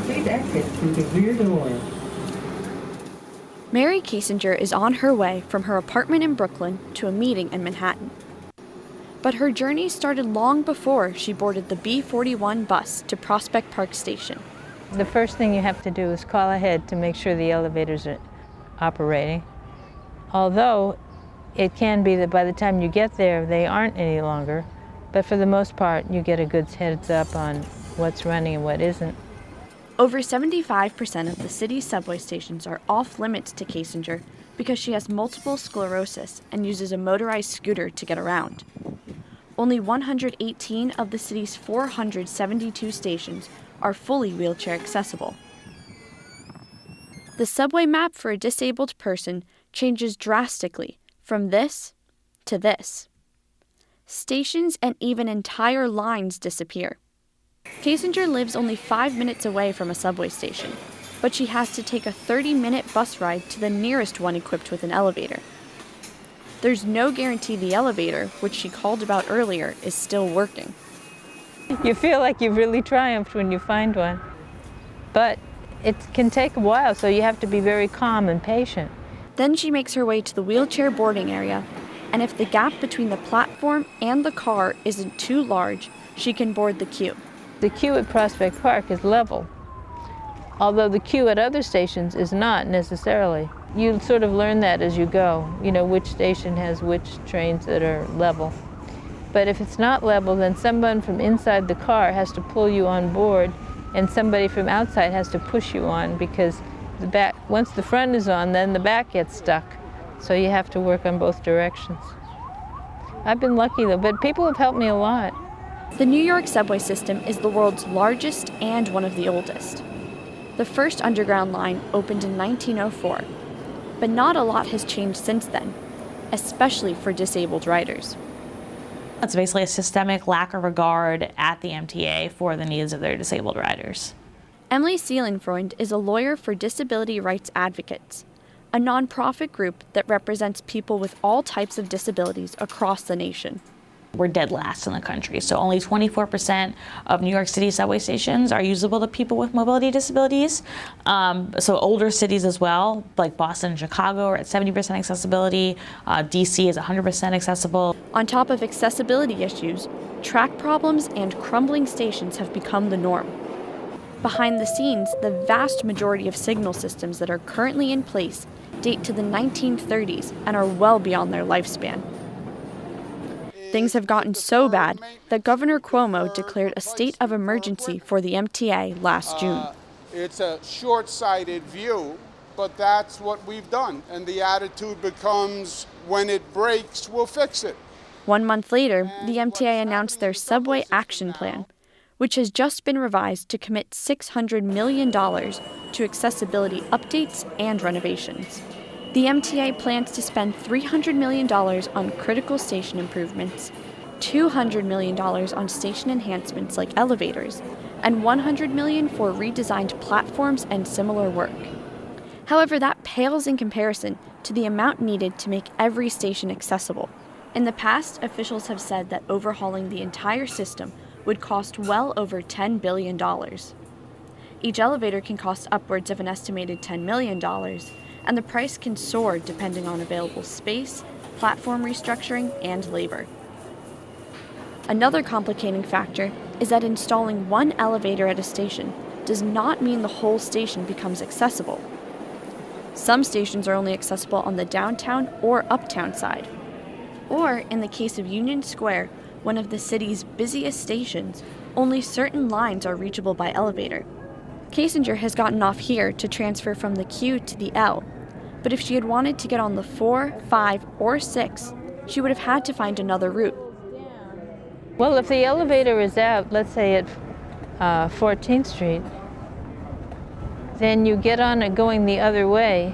Please exit through the rear door. Mary Kasinger is on her way from her apartment in Brooklyn to a meeting in Manhattan. But her journey started long before she boarded the B41 bus to Prospect Park Station. The first thing you have to do is call ahead to make sure the elevators are operating. Although it can be that by the time you get there, they aren't any longer. But for the most part, you get a good heads up on what's running and what isn't. Over 75% of the city's subway stations are off limits to Kasinger because she has multiple sclerosis and uses a motorized scooter to get around. Only 118 of the city's 472 stations are fully wheelchair accessible. The subway map for a disabled person changes drastically from this to this. Stations and even entire lines disappear. Kasinger lives only 5 minutes away from a subway station, but she has to take a 30-minute bus ride to the nearest one equipped with an elevator. There's no guarantee the elevator, which she called about earlier, is still working. You feel like you've really triumphed when you find one. But it can take a while, so you have to be very calm and patient. Then she makes her way to the wheelchair boarding area, and if the gap between the platform and the car isn't too large, she can board the queue. The queue at Prospect Park is level, although the queue at other stations is not necessarily. You sort of learn that as you go, you know, which station has which trains that are level. But if it's not level, then someone from inside the car has to pull you on board, and somebody from outside has to push you on, because the back, once the front is on, then the back gets stuck. So you have to work on both directions. I've been lucky though, but people have helped me a lot. The New York subway system is the world's largest and one of the oldest. The first underground line opened in 1904, but not a lot has changed since then, especially for disabled riders. It's basically a systemic lack of regard at the MTA for the needs of their disabled riders. Emily Seelenfreund is a lawyer for Disability Rights Advocates, a nonprofit group that represents people with all types of disabilities across the nation. We're dead last in the country, so only 24% of New York City subway stations are usable to people with mobility disabilities. So older cities as well, like Boston and Chicago, are at 70% accessibility. DC is 100% accessible. On top of accessibility issues, track problems and crumbling stations have become the norm. Behind the scenes, the vast majority of signal systems that are currently in place date to the 1930s and are well beyond their lifespan. Things have gotten so bad that Governor Cuomo declared a state of emergency for the MTA last June. It's a short-sighted view, but that's what we've done. And the attitude becomes, when it breaks, we'll fix it. 1 month later, the MTA announced their Subway Action Plan, which has just been revised to commit $600 million to accessibility updates and renovations. The MTA plans to spend $300 million on critical station improvements, $200 million on station enhancements like elevators, and $100 million for redesigned platforms and similar work. However, that pales in comparison to the amount needed to make every station accessible. In the past, officials have said that overhauling the entire system would cost well over $10 billion. Each elevator can cost upwards of an estimated $10 million, and the price can soar depending on available space, platform restructuring, and labor. Another complicating factor is that installing one elevator at a station does not mean the whole station becomes accessible. Some stations are only accessible on the downtown or uptown side. Or, in the case of Union Square, one of the city's busiest stations, only certain lines are reachable by elevator. Kasinger has gotten off here to transfer from the Q to the L, but if she had wanted to get on the 4, 5, or 6, she would have had to find another route. Well, if the elevator is out, let's say at 14th Street, then you get on it going the other way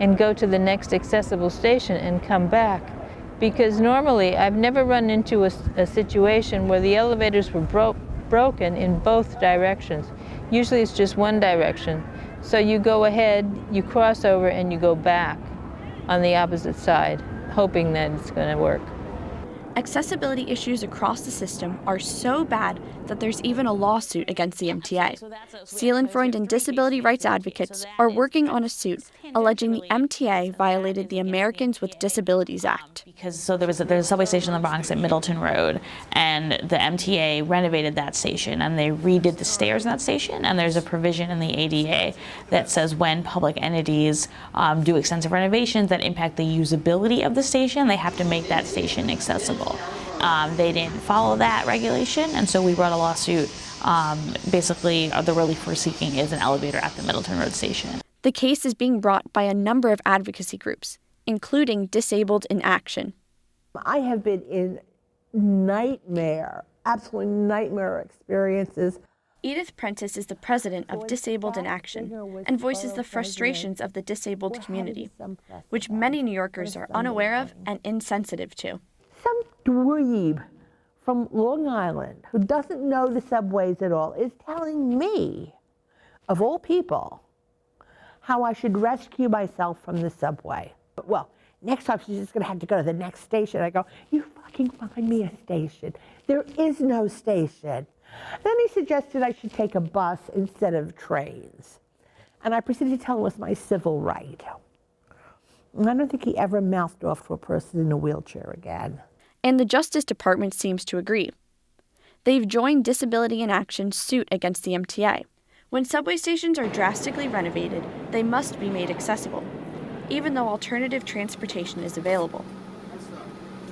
and go to the next accessible station and come back. Because normally, I've never run into a situation where the elevators were broken in both directions. Usually it's just one direction. So you go ahead, you cross over, and you go back on the opposite side, hoping that it's going to work. Accessibility issues across the system are so bad that there's even a lawsuit against the MTA. Seelenfreund and disability rights advocates are working on a suit alleging the MTA violated the Americans with Disabilities Act. Because there's a subway station in the Bronx at Middleton Road, and the MTA renovated that station, and they redid the stairs in that station, and there's a provision in the ADA that says when public entities do extensive renovations that impact the usability of the station, they have to make that station accessible. They didn't follow that regulation, and so we brought a lawsuit. Basically, the relief we're seeking is an elevator at the Middleton Road station. The case is being brought by a number of advocacy groups, including Disabled in Action. I have been in absolute nightmare experiences. Edith Prentice is the president of Disabled in Action and voices the frustrations of the disabled community, which many New Yorkers are unaware of and insensitive to. Some dweeb from Long Island who doesn't know the subways at all is telling me, of all people, how I should rescue myself from the subway. Well, next time she's just going to have to go to the next station. I go, you fucking find me a station. There is no station. Then he suggested I should take a bus instead of trains. And I proceeded to tell him it was my civil right. And I don't think he ever mouthed off to a person in a wheelchair again. And the Justice Department seems to agree. They've joined Disability in Action's suit against the MTA. When subway stations are drastically renovated, they must be made accessible, even though alternative transportation is available.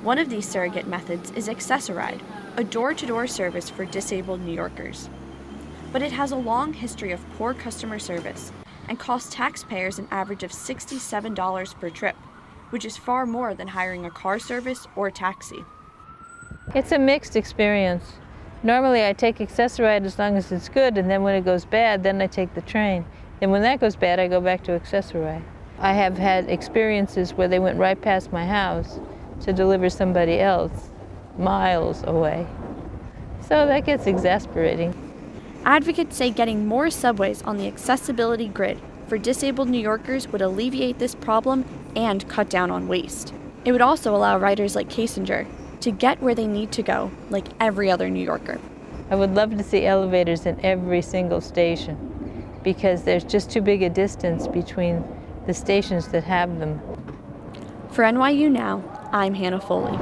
One of these surrogate methods is Accessoride, a door-to-door service for disabled New Yorkers. But it has a long history of poor customer service and costs taxpayers an average of $67 per trip, which is far more than hiring a car service or taxi. It's a mixed experience. Normally I take Accessoride as long as it's good, and then when it goes bad, then I take the train. And when that goes bad, I go back to Accessoride. I have had experiences where they went right past my house to deliver somebody else miles away. So that gets exasperating. Advocates say getting more subways on the accessibility grid for disabled New Yorkers would alleviate this problem and cut down on waste. It would also allow riders like Kasinger to get where they need to go, like every other New Yorker. I would love to see elevators in every single station because there's just too big a distance between the stations that have them. For NYU Now, I'm Hannah Foley.